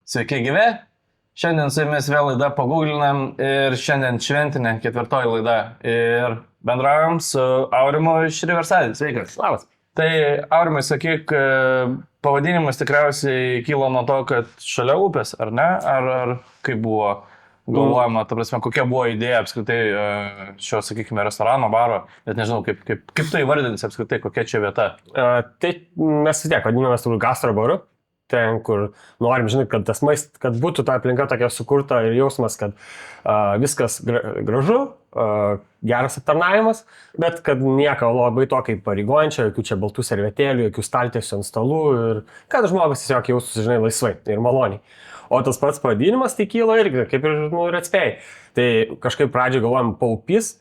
Sveiki gyvi. Šiandien su jumis vėl laida paguglinam ir šiandien šventinė 4. laida ir bendraujam su Aurimu iš Riverside. Sveikas. Labas. Tai Aurimai, sakyk, pavadinimas tikriausiai kilo nuo to, kad šalia upės, ar ne? Ar kaip buvo galvojama, ta prasme, kokia buvo idėja apskritai šio, sakykime, restorano, baro, bet nežinau, kaip tu įvardinsi apskritai, kokia čia vieta? Tai mes vis tiek vadinamės turbūt gastro baru. Ten, kur norim, žinai, kad tas maistas, kad būtų ta aplinka tokia sukurta ir jausmas, kad viskas gražu, geras aptarnavimas, bet kad nieko labai tokio įpareigojančio, jokių čia baltų servetėlių, jokių staltiesių ant stalų ir kad žmogus tiesiog jaustųsi, žinai, laisvai ir maloniai. O tas pats pavadinimas tai kyla irgi, kaip ir atspėjai. Tai kažkaip pradžioje galvojom paupys,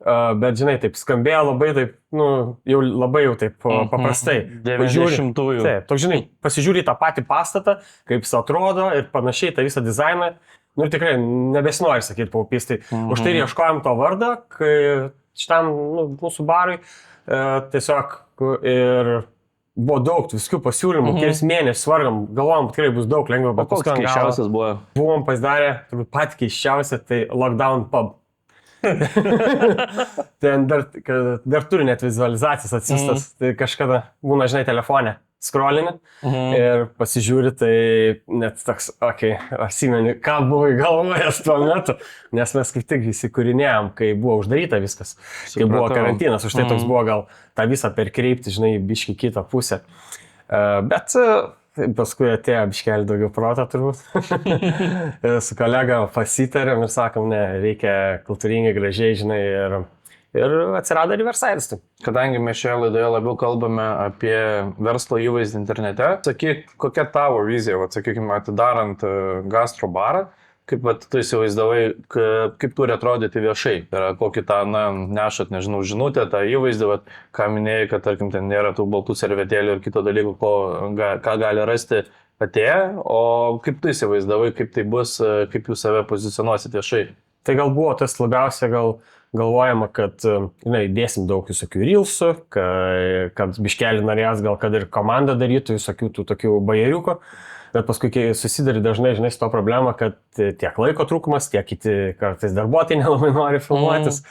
bet, žinai, taip skambėjo labai taip, jau labai taip paprastai. 90-ųjų. Taip, toks, žinai, pasižiūri tą patį pastatą, kaip jis atrodo ir panašiai, tą visą dizainą. Ir tikrai nebesinori sakyti paupys. Tai už tai ieškojom to vardą, kai šitam mūsų barui tiesiog ir buvo daug viskių pasiūlymų, kelis mėnesius vargam, galvojom, tikrai bus daug lengviau, bet koks keiščiausias buvo? Buvom pasidarę, turbūt pat keiščiausia, tai Lockdown Pub. Ten dar turi net vizualizacijas atsistas, tai kažkada būna, žinai, telefone scrollini ir pasižiūri, tai net toks, atsimeni, ką buvai galvojęs tuo metu, nes mes kaip tik įsikūrinėjom, kai buvo uždaryta viskas, kai buvo karantinas, už tai toks buvo gal tą visą perkreipti, žinai, biškį kitą pusę, bet paskui atėjo biškelį daugiau proto turbūt. Su kolega pasitarėm ir sakom, ne, reikia kultūringai, gražiai, žinai, ir atsirado Riverside. Kadangi mes šioje laidoje labiau kalbame apie verslo įvaizdį internete, sakyk, kokia tavo vizija, sakykime, atidarant gastro barą, kaip tu įsivaizdavai, kaip turi atrodyti viešai, kokį tą, nešat, nežinau, žinutę, tą įvaizdį, ką minėjai, kad, tarkim, ten nėra tų baltų servetėlių ir kito dalykų, ką gali rasti atėję, o kaip tu įsivaizdavai, kaip tai bus, kaip jūs save pozicionuosit viešai? Tai gal buvo tas labiausiai galvojama, kad, žinai, dėsim daug visokių reelsų, kad biškelį norės gal, kad ir komanda darytų visokių tų tokių bajeriukų. Bet paskui susidari dažnai, žinai, su to problema, kad tiek laiko trūkumas, tiek kiti kartais darbuotojai nelabai nori filmuotis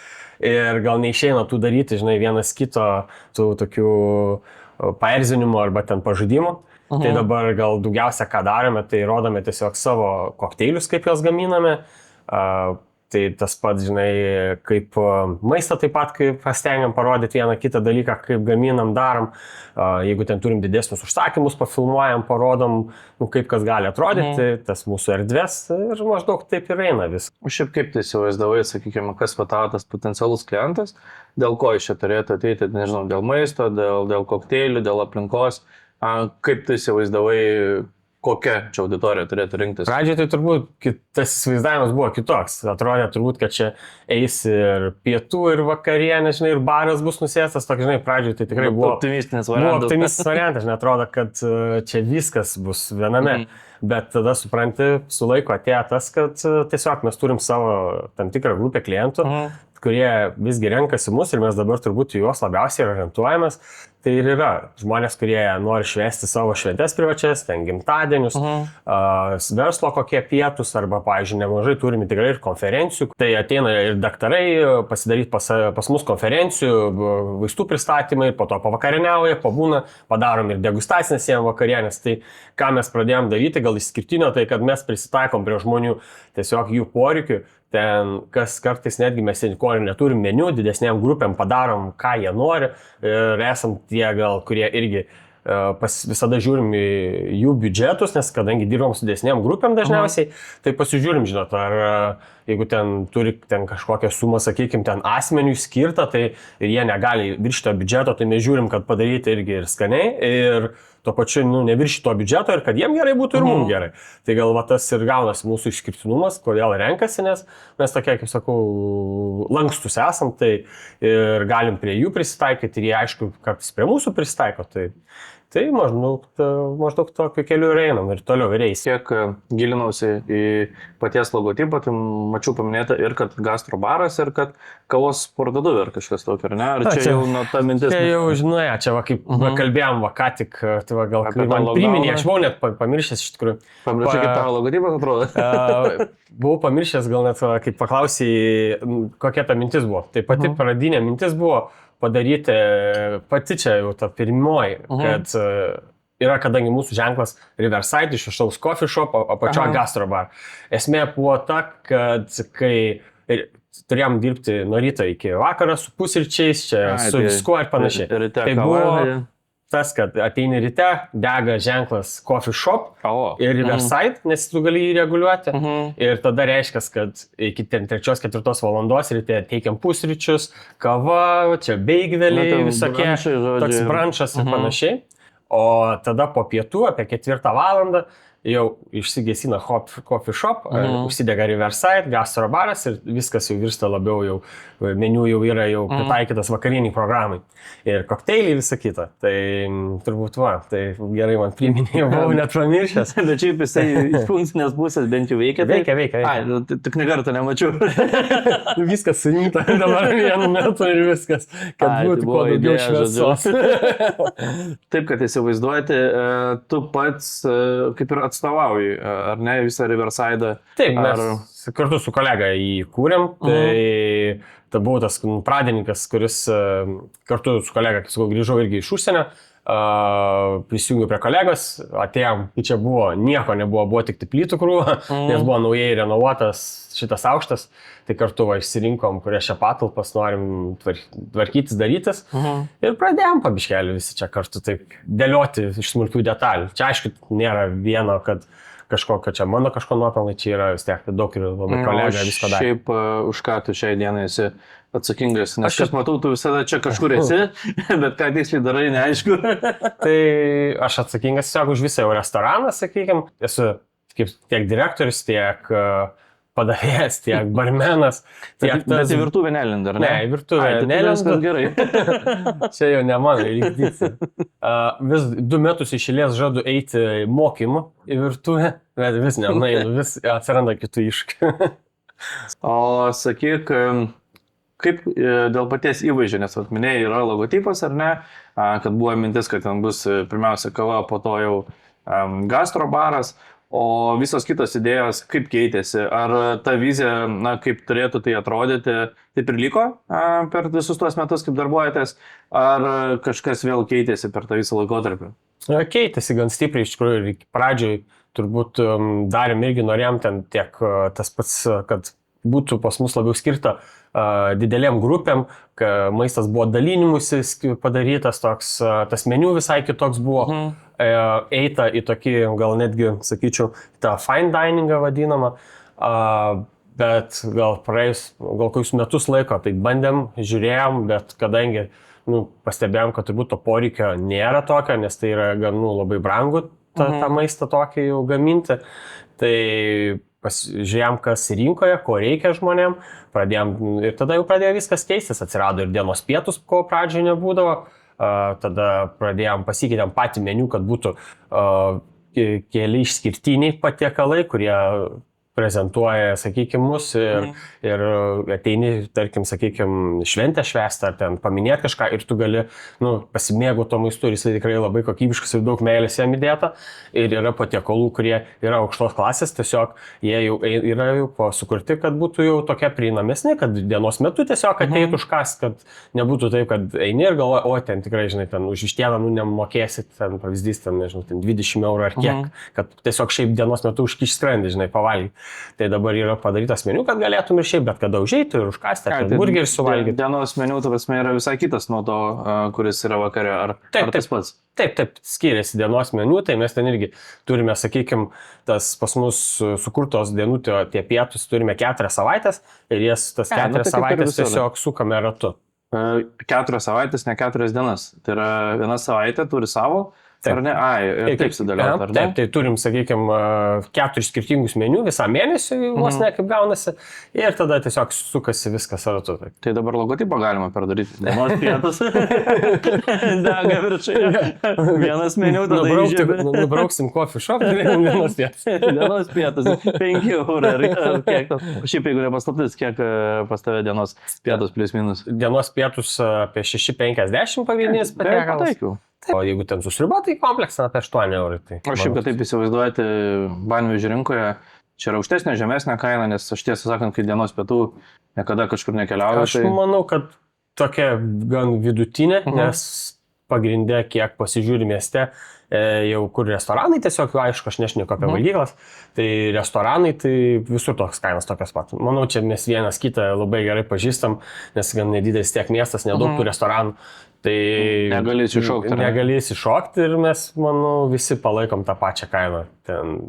ir gal neišeina tų daryti, žinai, vienas kito tų tokių paerzinimų arba ten pažudimų. Tai dabar gal daugiausia ką darome, tai rodome tiesiog savo kokteilius, kaip juos gaminame. Tai tas pats, žinai, kaip maistą taip pat, kaip pastengiam parodyti vieną kitą dalyką, kaip gaminam, darom. Jeigu ten turim didesnius užsakymus, pafilmuojam, parodom, kaip kas gali atrodyti, tas mūsų erdvės ir maždaug taip ir eina vis. Šiaip kaip tai įsivaizdavai, sakykime, kas tavo tas potencialus klientas, dėl ko iš čia turėtų ateiti, nežinau, dėl maisto, dėl kokteilių, dėl aplinkos, kaip tai įsivaizdavai, kokia čia auditorija turėtų rinktis? Pradžioje tai turbūt tas įsivaizdavimas buvo kitoks. Atrodė turbūt, kad čia eis ir pietų, ir vakarienė, žinai, ir baras bus nusėstas. Tokia, žinai, pradžioje tai tikrai buvo optimistinis variantas. Buvo optimistinis variantas, žinai, atrodo, kad čia viskas bus viename. Bet tada supranti, su laiko atėjo tas, kad tiesiog mes turim savo tam tikrą grupę klientų, kurie visgi renkasi mus ir mes dabar turbūt juos labiausiai orientuojamės. Tai ir yra žmonės, kurie nori švęsti savo šventes privačias, ten gimtadienius, verslo kokie pietus arba, pavyzdžiui, nemažai turime tikrai ir konferencijų. Tai ateina ir daktarai pasidaryti pas mus konferencijų, vaistų pristatymai, po to pavakarieniauja, pabūna, padarom ir degustacinės jiem vakarienės. Tai ką mes pradėjom daryti, gal išskirtinio, tai kad mes prisitaikom prie žmonių tiesiog jų poreikių. Ten, kas kartais netgi mes neturim meniu, didesniam grupėm padarom, ką jie nori ir esam tie gal, kurie irgi visada žiūrim į jų biudžetus, nes kadangi dirbam su didesniam grupėm dažniausiai, tai pasižiūrim, žinot, ar jeigu ten turi ten kažkokią sumą, sakykime, ten asmeniui skirtą, tai ir jie negali viršyti to biudžeto, tai mes žiūrim, kad padaryti irgi ir skaniai ir tuo pačiu neviršyti to biudžeto ir kad jiem gerai būtų ir mums gerai. Tai gal tas ir gaunasi mūsų išskirtinumas, kodėl renkasi, nes mes tokie, kaip sakau, lankstus esam, tai ir galim prie jų prisitaikyti ir jie, aišku, kartais prie mūsų prisitaiko. Tai Tai maždaug tokiu keliu ir einam ir toliau ir eis. Kiek gilinausi į paties logotipą, tai mačiau paminėta ir kad gastrobaras, ir kad kavos parduotuvė ar kažkas tokio, ar ne? Ar čia jau nuo ta mintis? Čia jau, žinai, čia va kaip kalbėjom, va ką tik, tai va gal kaip man priminė, aš buvau net pamiršęs iš tikrųjų. Pamiršau, kaip tavo logotipas atrodo. Buvau pamiršęs, gal net kaip paklausai, kokia ta mintis buvo. Tai pati pradinė mintis buvo padaryti, pati čia jau ta pirmoji, kad yra, kadangi mūsų ženklas Riverside iš viršaus coffee shop, o pačio gastrobar. Esmė buvo ta, kad kai turėjom dirbti nuo ryto iki vakaro su pusryčiais, čia su viskuo ir panašiai. Tai buvo tas, kad ateini ryte, dega ženklas coffee shop ir Riverside, nes tu gali jį reguliuoti. Ir tada reiškia, kad iki 3-4 valandos ryte teikiam pusryčius, kava, čia beigveliai, visokie, toks brančas ir panašiai. O tada po pietų, apie 4 valandą, jau išsigesina coffee shop, užsidega Riverside, gastrobaras ir viskas jau virsta labiau, jau meniu jau yra jau pritaikytas vakariniai programai. Ir kokteiliai visą kitą. Tai turbūt tai gerai man priminė, jau buvau net pamiršęs. Bet šiaip jisai iš funkcinės pusės bent jau veikia. Veikia. Ai, tik nekartą nemačiau. Viskas surinkta dabar vienu metu ir viskas, kad būtų kuo daugiau šviesos. Taip, kad įsivaizduoti, tu pats kaip ir atstovauji, ar ne, visą Riverside? Taip, mes kartu su kolega įkūrėm, tai buvau tas pradininkas, kuris kartu su kolega, kaip sakau, grįžau irgi iš užsienio, prisijungiau prie kolegos, atėjom, čia buvo, nieko nebuvo, buvo tik plytų krūva, nes buvo naujai renovuotas šitas aukštas, tai kartu išsirinkom, kurias čia patalpas norim tvarkytis, darytis ir pradėjom pabiškelį visi čia kartu taip dėlioti iš smulkių detalių. Čia aišku, nėra vieno, kad kažkokio čia mano kažko nuopelnai, čia yra vis tiek daug ir labai kolega visko darė. Šiaip už ką tu šiai dienai esi atsakingas, nes aš matau, tu visada čia kažkur esi, bet ką tiksliai darai, neaišku. Tai aš atsakingas tiesiog už visą jau restoraną, sakykime, esu tiek direktorius, tiek padavėjas, tiek barmenas. Bet į virtuvę nelenda, ar ne? Ne, į virtuvę nelenda. Gerai. Čia jau ne mano reikdysi. Vis 2 metus išėlės žadu eiti mokymų į virtuvę, bet vis nenueinu, vis atsiranda kitų iššūkių. O sakyk, kaip dėl paties įvaizdžio, nes minėjai, yra logotipas, ar ne, kad buvo mintis, kad ten bus pirmiausia kava, po to jau gastrobaras. O visos kitos idėjos, kaip keitėsi, ar ta vizija, kaip turėtų tai atrodyti, taip ir liko per visus tuos metus, kaip darbuojatės, ar kažkas vėl keitėsi per tą visą laikotarpį? Keitėsi gan stipriai, iš tikrųjų, ir pradžioj turbūt darėm irgi norėjom ten tiek tas pats, kad būtų pas mus labiau skirta didelėm grupėm, maistas buvo dalinimusi padarytas, toks, tas meniu visai kitoks buvo, eita į tokį, gal netgi, sakyčiau, tą fine diningą vadinamą, bet gal kokius metus laiko, tai bandėm, žiūrėjom, bet kadangi pastebėjom, kad turbūt to poreikio nėra tokio, nes tai yra gan labai brangu tą maistą tokį jau gaminti, tai žiūrėjom, kas rinkoje, ko reikia žmonėm, ir tada jau pradėjo viskas keistis, atsirado ir dienos pietus, ko pradžioje nebūdavo, tada pasikeitėm patį meniu, kad būtų keli išskirtiniai patiekalai, kurie prezentuoja, sakykime, mus ir ateini, tarkim, sakykime, šventę švęsti ar ten paminėti kažką ir tu gali pasimėgauti to maistu ir jisai tikrai labai kokybiškas ir daug meilės jam įdėta ir yra patiekalų, kurie yra aukštos klasės, tiesiog jie jau yra jau sukurti, kad būtų jau tokia prieinamesnė, kad dienos metu tiesiog ateitų užkas, kad nebūtų taip, kad eini ir galvoji, o ten tikrai, žinai, ten už vištieną nemokėsit, ten pavyzdys, ten, nežinau, ten 20 eurų ar kiek, kad tiesiog šiaip dienos metu užkiš skrandį, žinai, pavalgyti. Tai dabar yra padarytas meniu, kad galėtum ir šiaip, bet kada užeitų ir užkasti, ar burgerį suvalgyti. Dienos meniu, ta prasme, yra visai kitas nuo to, kuris yra vakare, ar tas pats? Taip, skiriasi dienos meniu, tai mes ten irgi turime, sakykime, tas pas mus sukurtos dienų, tie pietus turime 4 savaitės ir jas tas 4 savaitės tiesiog sukame ratu. 4 savaitės, ne 4 dienas. Tai yra viena savaitė turi savo Ar ne? Ai, ir taip sudėliota, ar ne? Taip, tai turim, sakykime, 4 skirtingus meniu visą mėnesį, vos ne kaip gaunasi, ir tada tiesiog sukasi viskas ratu. Tai dabar logotipą galima perdaryti. Dienos pietus. Dega viršai. Vienas meniu tada įžiūrė. Nubrauksim coffee shop ir dienos pietus. Dienos pietus. 5 eurų. Ar kiek tas? Šiaip jeigu nepaslaptis, kiek pas tave dienos pietus plius minus? Dienos pietus apie 6,50 pagrindinis patiekalas. O jeigu ten susriba, tai kompleksą apie 8 eurų. Tai, o šiaip, kad taip įsivaizduojate, banvežių rinkoje čia yra aukštesnė, žemesnė kaina, nes aš tiesą sakant, kai dienos pietų niekada kažkur nekeliauju. Aš manau, kad tokia gan vidutinė, nes pagrindė, kiek pasižiūri mieste, jau kur restoranai, tiesiog, aišku, aš nešneku apie valgyklas, tai restoranai, tai visur toks kainas tokias pat. Manau, čia mes vienas kitą labai gerai pažįstam, nes gan nedidelis tiek miestas, nedaug tų restoranų. Tai negalės iššokti. Negalės iššokti ir mes, manau, visi palaikom tą pačią kainą. Ten,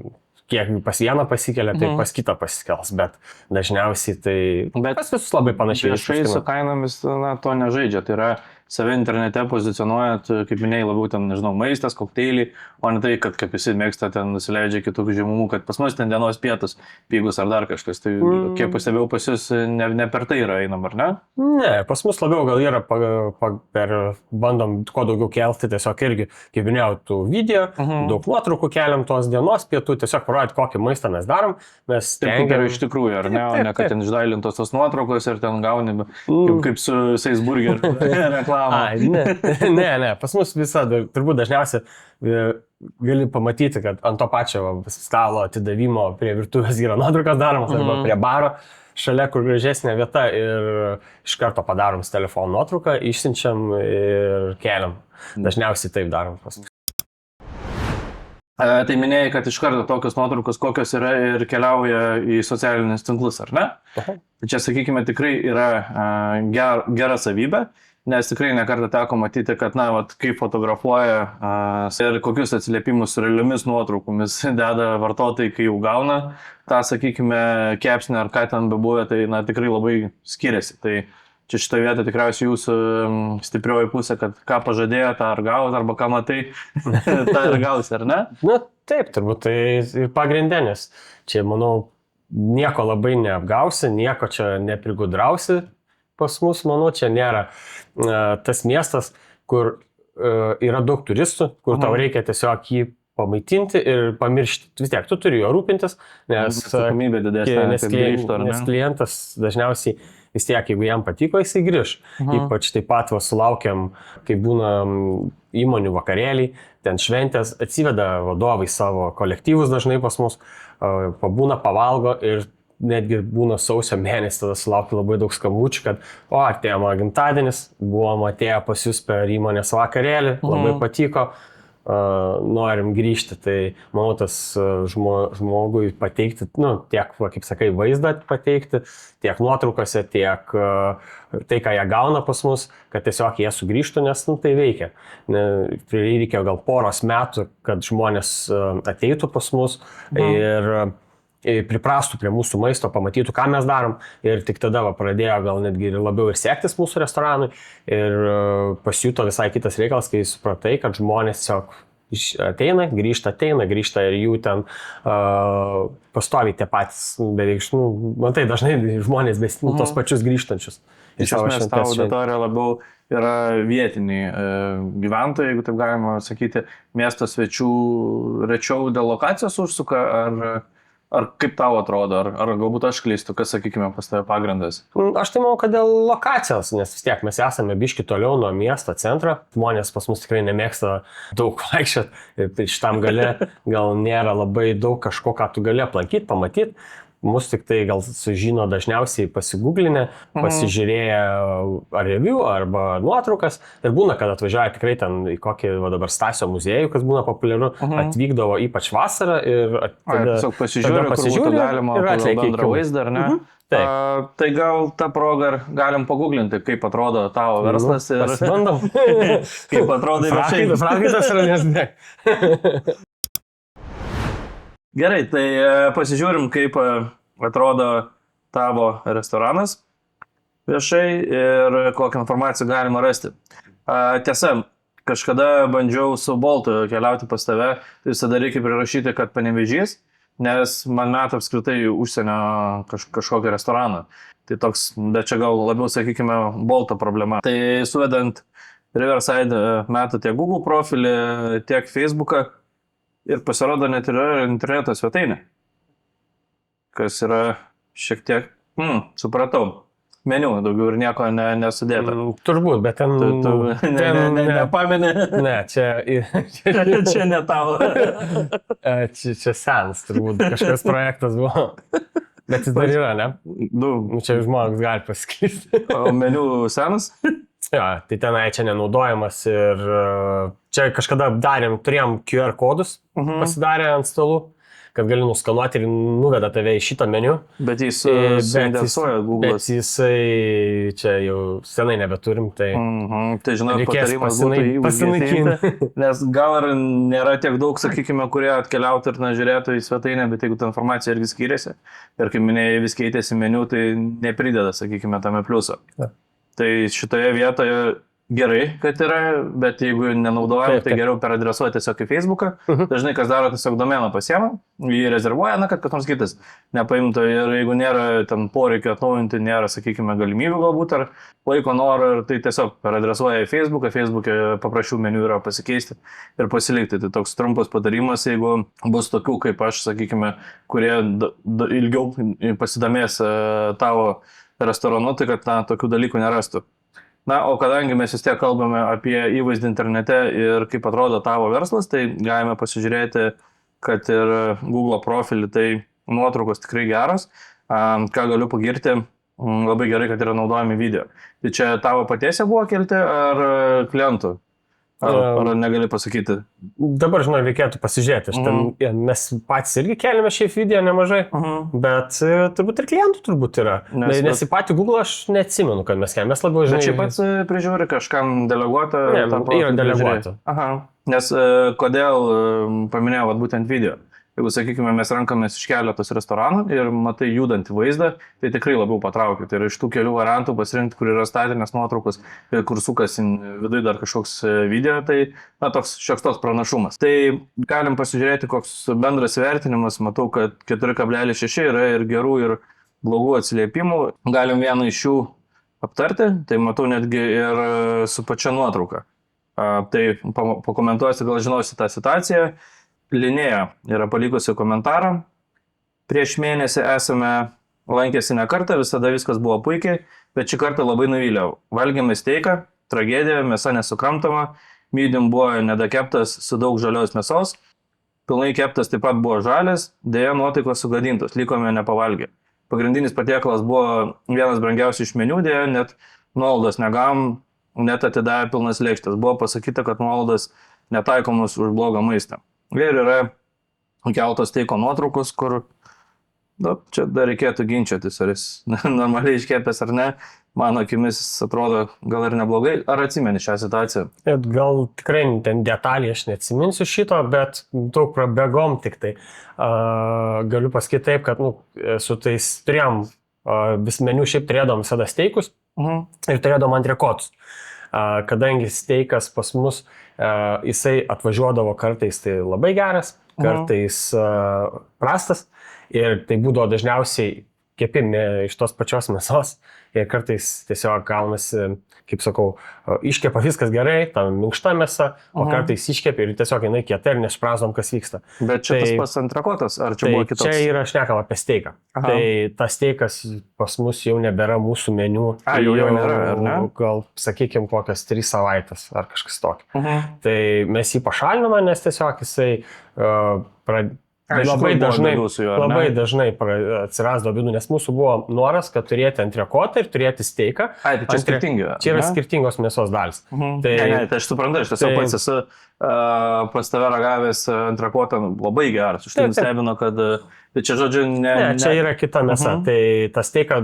kiek pas vieną pasikelia, tai pas kitą pasikels, bet dažniausiai tai pas visus labai panašiai. Viešai su kainomis to nežaidžia, tai yra save internete pozicionuojat, kaip minėjai, labiau ten, nežinau, maistas, kokteiliai, o ne tai, kad kaip visi mėgsta ten nusileidžia kitų žemumų, kad pas mus ten dienos pietus pigus ar dar kažkas. Tai kiek pastebėjau, pas jūs ne per tai yra einam, ar ne? Ne, pas mus labiau gal yra bandom kuo daugiau kelti, tiesiog irgi, kaip minėjau, tų video, daug nuotraukų keliam tos dienos pietų, tiesiog parodyti, kokį maistą mes darom. Mes stengiamės iš tikrųjų, ar ne, o ne kad ten išdailintos tos nuotraukos ir ten gauni kaip su Seisburger reklama. Ne, pas mus visada, turbūt dažniausiai gali pamatyti, kad ant to pačio stalo atidavimo prie virtuvės yra nuotraukas daromas arba prie baro, šalia kur gražesnė vieta ir iš karto padarom telefono nuotrauką, išsiunčiam ir keliam. Dažniausiai taip darom pas mus. Tai minėjai, kad iš karto tokios nuotraukos, kokios yra ir keliauja į socialinius tinklus, ar ne? Čia, sakykime, tikrai yra gera savybė, nes tikrai nekartą teko matyti, kad, kaip fotografuoja ir kokius atsiliepimus su realiomis nuotraukomis deda vartotojai, kai jau gauna tą, sakykime, kepsnį ar ką ten bebuvę, tai tikrai labai skiriasi. Tai čia šitą vietą tikriausiai jūsų stiprioji pusė, kad ką pažadėjo, tą ar gauti, arba ką matai, tą ir gausi, ar ne? Taip, turbūt tai ir pagrindinės. Čia, manau, nieko labai neapgausi, nieko čia neprigudrausi. Pas mus, manau, čia nėra tas miestas, kur yra daug turistų, kur tau reikia tiesiog jį pamaitinti ir pamiršti. Vis tiek, tu turi jo rūpintis, nes klientas dažniausiai vis tiek, jeigu jam patiko, jisai grįš. Ypač taip pat sulaukiam, kai būna įmonių vakarėliai, ten šventės, atsiveda vadovai savo kolektyvus dažnai pas mus, pabūna, pavalgo ir netgi būna sausio mėnesį, tada sulaukiu labai daug skambučių, kad artėja mano gimtadienis, buvom atėję pas jūs per įmonės vakarėlį, labai patiko, norim grįžti. Tai manau, tas žmogui pateikti, tiek, kaip sakai, vaizdą pateikti, tiek nuotraukose, tiek tai, ką jie gauna pas mus, kad tiesiog jie sugrįžtų, nes tai veikia. Reikia gal poros metų, kad žmonės ateitų pas mus ir priprastų prie mūsų maisto, pamatytų, ką mes darom ir tik tada pradėjo gal netgi labiau ir sektis mūsų restoranui ir pasijuto visai kitas reikalas, kai supratai, kad žmonės tiesiog ateina, grįžta ir jų ten pastoviai tie patys beveik, matai, dažnai žmonės tos pačius grįžtančius. Iš esmės, tavo auditorija labiau yra vietiniai gyventojai, jeigu taip galima sakyti, miesto svečių rečiau dėl lokacijos užsuka, ar kaip tau atrodo, ar galbūt aš klystu, kas, sakykime, pas tave pagrindas? Aš tai manau, kad dėl lokacijos, nes vis tiek mes esame biški toliau nuo miesto centro, žmonės pas mus tikrai nemėgsta daug vaikščioti, tai šitam gale gal nėra labai daug kažko, ką tu gali aplankyti, pamatyti. Mus tik tai gal sužino dažniausiai pasigūglinę, pasižiūrėję ar review arba nuotraukas. Ir būna, kad atvažiuoja tikrai ten į kokį dabar Stasio muziejų, kas būna populiaru, atvykdavo ypač vasarą ir tiesiog pasižiūrė, galima pagal bendrą vaizdą, ar ne? Tai gal tą progą galim paguglinti, kaip atrodo tavo verslas ir pasibandom. Kaip atrodo viešai. Prakaitas yra nesdėk. Gerai, tai pasižiūrim, kaip atrodo tavo restoranas viešai ir kokią informaciją galima rasti. Tiesa, kažkada bandžiau su Boltu keliauti pas tave, tai visada reikia prirašyti, kad Panevėžys, nes man meta apskritai užsienio kažkokį restoraną. Tai toks, bet čia gal labiau, sakykime, Bolto problema. Tai suvedant Riverside meta tiek Google profilį, tiek Facebooką ir pasirodo net yra interneto svetainė, kas yra šiek tiek, supratau. Meniu daugiau ir nieko nesudėta. Turbūt, bet ten... Nepameni. Ne, Čia ne tavo. Čia senas, turbūt, kažkas projektas buvo. Bet jis dar yra, ne? Čia žmonės gali pasiklysti. O meniu senas? Jo, tai tenai čia nenaudojamas ir čia kažkada turėjom QR kodus pasidarę ant stalų, kad gali nuskanuoti ir nuveda tave į šitą meniu. Bet jis suindesuoja Google'as. Bet jisai čia jau senai nebeturim, tai... Tai žinot, patarimas būtų pasinaikinti. Nes gal ir nėra tiek daug, sakykime, kurie atkeliautų ir žiūrėtų į svetainę, bet jeigu ta informacija irgi skiriasi, ir kaip minėjai, vis keitėsi meniu, tai neprideda, sakykime, tame pliuso. Tai šitoje vietoje gerai, kad yra, bet jeigu nenaudojam, tai geriau peradresuoti tiesiog į Facebooką. Dažnai kas daro, tiesiog domeną pasiema, jį rezervuoja, kad kas nors kitas nepaimtų ir jeigu nėra ten poreikio atnaujinti, nėra, sakykime, galimybių galbūt ar laiko noro, tai tiesiog peradresuoja į Facebooką, Facebook'e paprašiau meniu yra pasikeisti ir pasilikti. Tai toks trumpas patarimas, jeigu bus tokių kaip aš, sakykime, kurie ilgiau pasidomės tavo restoranu, tai kad tokių dalykų nerastų. Na, o kadangi mes vis tiek kalbame apie įvaizdį internete ir kaip atrodo tavo verslas, tai galime pasižiūrėti, kad ir Google profilį, tai nuotraukos tikrai geros. Ką galiu pagirti, labai gerai, kad yra naudojami video. Tai čia tavo paties buvo kelti ar klientų? Ar negali pasakyti? Dabar, žinau, reikėtų pasižiūrėti. Mes patys irgi keliame šiaip video nemažai, bet turbūt ir klientų turbūt yra. Nes į patį Google aš neatsimenu, kad mes keliame. Mes labiau žinai... Bet čia pats prižiūri kažkam deleguotą? Yra deleguotą. Nes kodėl paminėjau būtent video? Jeigu, sakykime, mes rankamės iš keletos restoranų ir matai judantį vaizdą, tai tikrai labiau patraukia. Tai yra iš tų kelių variantų pasirinkti, kur yra statinės nuotraukos, kur sukasi viduje dar kažkoks video, tai toks šioks toks pranašumas. Tai galim pasižiūrėti, koks bendras vertinimas. Matau, kad 4,6 yra ir gerų, ir blogų atsiliepimų. Galim vieną iš jų aptarti, tai matau netgi ir su pačia nuotrauka. Tai pakomentuosiu, gal žinosi tą situaciją. Linėja yra palikusi komentarą. Prieš mėnesį esame lankėsi ne kartą, visada viskas buvo puikiai, bet šį kartą labai nuvyliau. Valgėme steiką, tragedija, mėsa nesukramtama, medium buvo nedakeptas su daug žalios mėsos, pilnai keptas taip pat buvo žalias, dėja nuotaikos sugadintos, likome nepavalgę. Pagrindinis patiekalas buvo vienas brangiausių iš meniu, dėja net nuolaidos negavom, net atidavė pilnas lėkštas. Buvo pasakyta, kad nuolaidos netaikomos už blogą maistą. Ir yra keltos steiko nuotraukos, kur čia dar reikėtų ginčytis, ar jis normaliai iškepęs ar ne. Mano akimis atrodo gal ir neblogai. Ar atsimeni šią situaciją? Gal tikrai ten detaliai aš neatsiminsiu šito, bet daug prabėgom tik tai. Galiu pasakyti taip, kad su tais turėjom vis meniu šiaip turėdom visada steikus ir turėdom antrekotus. Kadangi steikas pas mus, jisai atvažiuodavo kartais tai labai geras, kartais prastas ir tai būdavo dažniausiai kepimi iš tos pačios mėsos ir kartais tiesiog gaunasi, kaip sakau, iškepa viskas gerai, ta minkšta mėsa, o kartais iškepa ir tiesiog jinai kieta ir nešprasom, kas vyksta. Bet čia tas pats antrekotas, ar čia buvo kitoks? Čia yra šnekama apie steiką. Tai tas steikas pas mus jau nebėra mūsų meniu. Jau nėra, ar ne? Gal, sakykime, kokias 3 savaitės ar kažkas tokio. Tai mes jį pašalinome, nes tiesiog jisai labai dažnai atsirasdavo bėdų, nes mūsų buvo noras, kad turėti antrekotą ir turėti steiką. Tai čia skirtingi. Čia yra skirtingos mėsos dalis. Tai aš suprantu, aš tiesiog pats esu pas tave ragavęs antrekotą labai geras. Aš tai nustebino, kad čia žodžiu čia yra kita mėsa. Tai tas steiką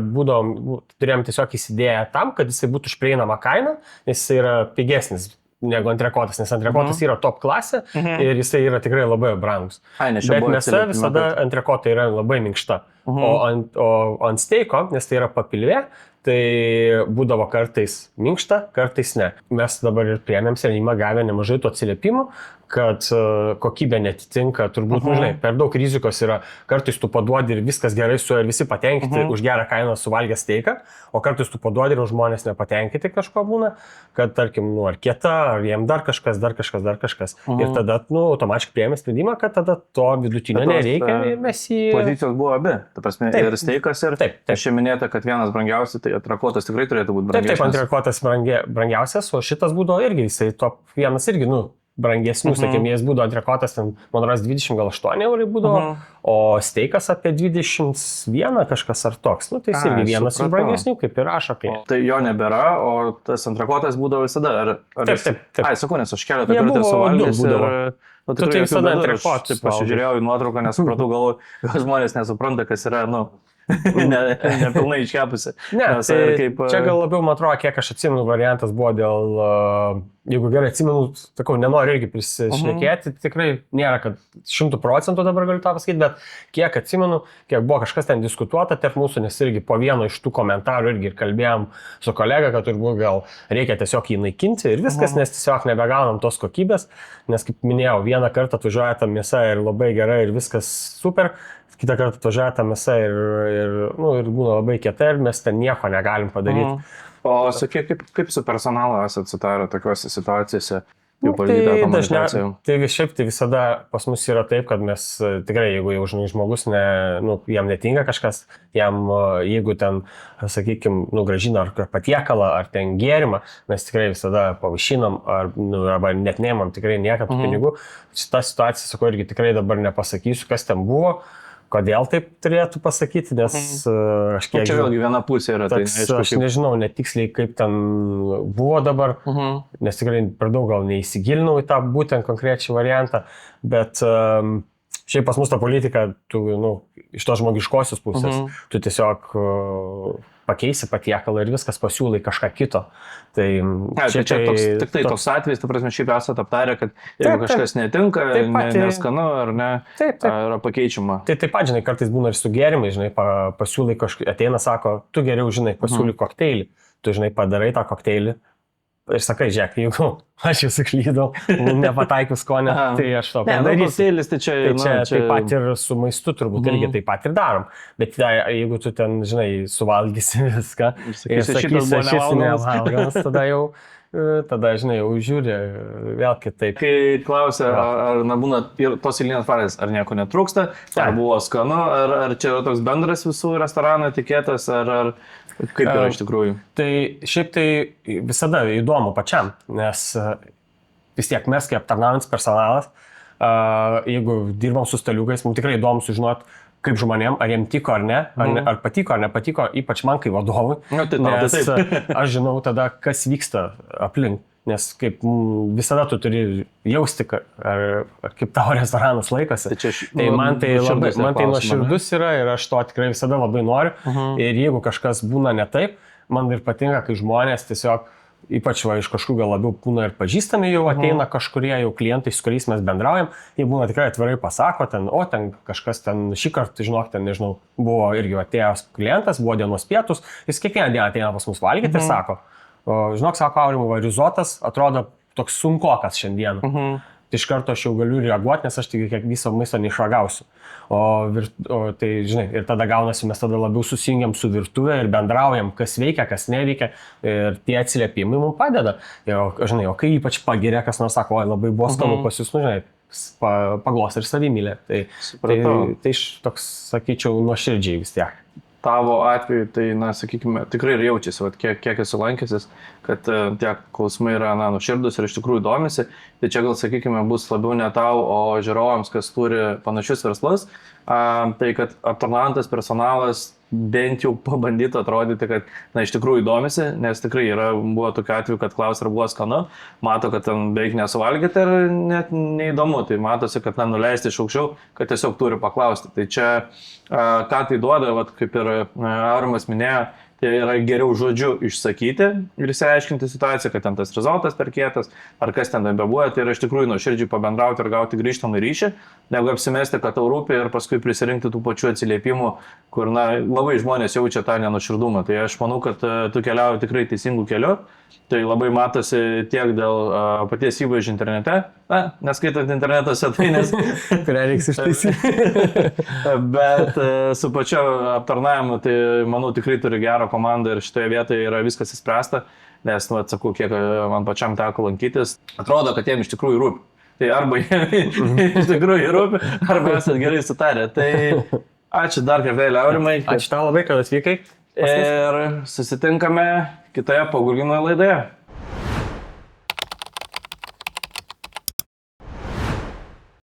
turėjom tiesiog įsidėję tam, kad jisai būtų už prieinamą kainą, nes jisai yra pigesnis negu antrekotas, nes antrekotas yra top klasė ir jisai yra tikrai labai brangus. Bet mėsa visada antrekota yra labai minkšta. O ant steiko, nes tai yra papilvė, tai būdavo kartais minkšta, kartais ne. Mes dabar ir priėmėm sprendimą, gavę nemažai tų atsiliepimų, kad kokybė netitinka, turbūt, žinai, per daug rizikos yra, kartais tu paduodi ir viskas gerai su juo ir visi patenkinti, už gerą kainą suvalgę steiką, o kartais tu paduodi ir žmonės nepatenkinti kažko būna, kad, tarkim, ar kieta, ar jiem dar kažkas. Ir tada, automatiškai priėmė sprendimą, kad tada to vidutinio nereikia ir mes jį... Pozicijos buvo abi, ta prasme, Taip. ir steikas, ir čia minėta, kad vienas brangiausias, tai antrakotas tikrai turėtų būti Taip, brangiausias. antrakotas brangiausias, o šitas būdavo irgi, jisai top vienas irgi, brangesnių, sakėm, jis būdavo antrakotas, ten, man ras 28 eurai būdavo, o steikas apie 21 kažkas ar toks, tai jis irgi vienas iš brangesnių, kaip ir aš apie. Tai jo nebėra, o tas antrakotas būdavo visada, Taip. Ai, sakau, nes aš keletą kartų esu valgęs ir... Tu tai visada antrakotas. Pasižiūrėjau į nuotrauką, nesupratau, galvoju, žmonės nesupranta, kas yra, nepilnai iškepusi. Ne, čia gal labiau, man atrodo, kiek aš atsimenu, variantas buvo dėl, jeigu gerai atsimenu, sakau, nenoriu irgi prisišnekėti, tikrai nėra, kad 100% dabar galiu tą pasakyti, bet kiek atsimenu, kiek buvo kažkas ten diskutuota tarp mūsų, nes irgi po vieno iš tų komentarų irgi ir kalbėjom su kolega, kad turbūt gal reikia tiesiog jį naikinti ir viskas, nes tiesiog nebegaunam tos kokybės, nes kaip minėjau, vieną kartą atvažiuoja ta mėsa ir labai gerai ir viskas super, kitą kartą atvažiuoja ta mėsa ir būna labai kieta ir mes ten nieko negalim padaryti. O sakyk, kaip su personalu esat sutarę tokiuose situacijose? Tai šiaip tai visada pas mus yra taip, kad mes tikrai, jeigu jau žmogus jam netinka kažkas, jeigu ten, sakykime, grąžina ar patiekalą, ar ten gėrimą, mes tikrai visada pavaišinam, arba net neimam tikrai niekam tų pinigų. Šitą situaciją, sakau, irgi tikrai dabar nepasakysiu, kas ten buvo. Kodėl taip turėtų pasakyti, nes aš kiek... Čia vėlgi viena pusė yra. Aš nežinau netiksliai, kaip ten buvo dabar, nes tikrai per daug gal neįsigilinau į tą būtent konkrečią variantą, bet šiaip pas mus ta politika, tu, iš to žmogiškosios pusės, tu tiesiog pakeisi patiekalą ir viskas pasiūlai kažką kito. Tai čia tik tai toks atvejis, ta prasme, šiaip esate aptarę, kad jeigu kažkas netinka, neskanu ar ne, yra pakeičiama. Tai taip pat, žinai, kartais būna ir su gėrimai, žinai, pasiūlai kažką, ateina, sako, tu geriau, žinai, pasiūly kokteilį, tu, žinai, padarai tą kokteilį. Ir sakai, žiūrėk, jeigu aš jau suklydau, nepataikiu skonio, tai aš to padarysiu. Tai taip pat ir su maistu turbūt irgi taip pat ir darom. Bet jeigu tu ten, žinai, suvalgysi viską ir sakysi, šis nevalgamas, tada, žinai, jau žiūri vėl kitaip. Kai klausia, ar būna tos eilinės frazės, ar nieko netrūksta, ar buvo skanu, ar čia yra toks bendras visų restoranų etiketas, ar kaip yra iš tikrųjų? Tai šiaip tai visada įdomu pačiam, nes vis tiek mes kaip aptarnaujantis personalas, jeigu dirbam su staliukais, mums tikrai įdomu sužinoti, kaip žmonėm, ar jiem tiko ar ne, ar patiko ar nepatiko, ypač man kaip vadovui, nes aš žinau tada, kas vyksta aplink. Nes kaip visada tu turi jausti, ar kaip tavo restoranas laikosi. Tai man tai nuoširdus yra ir aš to tikrai visada labai noriu. Ir jeigu kažkas būna ne taip, man ir patinka, kai žmonės tiesiog, ypač iš kažkur gal labiau būna ir pažįstami jau ateina kažkurie jau klientai, su kuriais mes bendraujam, jie būna tikrai atvirai pasako, ten kažkas ten šį kartą, žinok, ten nežinau, buvo irgi atėjęs klientas, buvo dienos pietus, jis kiekvieną dieną ateina pas mus valgyti ir sako, žinok, sako, Aurimai, rizotas atrodo toks sunkokas šiandien. Tai iš karto aš jau galiu reaguoti, nes aš tik kiek viso maisto neišragausiu. Tai, žinai, ir tada gaunasi, mes tada labiau susijungiam su virtuvė ir bendraujam, kas veikia, kas neveikia. Ir tie atsiliepimai mums padeda. Žinai, o kai ypač pagiria, kas nors sako, labai buvo skanu pas jūs, žinai, paglos ir savimylė. Tai toks, sakyčiau, nuoširdžiai vis tiek. Tavo atveju, tai, sakykime, tikrai ir jaučiasi, kiek esu lankęsis, kad tie klausimai yra, nuoširdus ir iš tikrųjų domisi. Tai čia gal, sakykime, bus labiau ne tau, o žiūrovams, kas turi panašius verslus. Tai, kad aptarnaujantis personalas bent jau pabandytų atrodyti, kad, iš tikrųjų domisi, nes tikrai buvo tokiu atveju, kad klausia, ar buvo skanu, mato, kad ten beveik nesuvalgyti ir net neįdomu. Tai matosi, kad nuleisti iš aukščiau, kad tiesiog turi paklausti. Tai čia, ką tai duoda, kaip ir Aurimas minėjo, Tai yra geriau žodžiu išsakyti ir išsiaiškinti situaciją, kad ten tas rezultatas per kietas, ar kas ten bebūja, tai yra iš tikrųjų nuoširdžiai pabendrauti ir gauti grįžtamą ryšį, negu apsimesti, kad tau rūpi ir paskui prisirinkti tų pačių atsiliepimų, kur labai žmonės jaučia tą nenuoširdumą. Tai aš manau, kad tu keliauji tikrai teisingų kelių. Tai labai matosi tiek dėl paties įvaizdžio internete, neskaitant interneto svetainės, kurią reiks ištaisyti. bet su pačiu aptarnavimu, tai manau tikrai turi gerą komandą ir šitoje vietoje yra viskas įspręsta, nes, atsakau, kiek man pačiam teko lankytis, atrodo, kad jiems iš tikrųjų rūpi. Tai arba jiems iš tikrųjų rūpi, arba esat gerai sutarę. Tai ačiū dar kartą, Aurimai. Ačiū tau labai, kad atvykai. Ir susitinkame kitoje pagurginoje laidoje.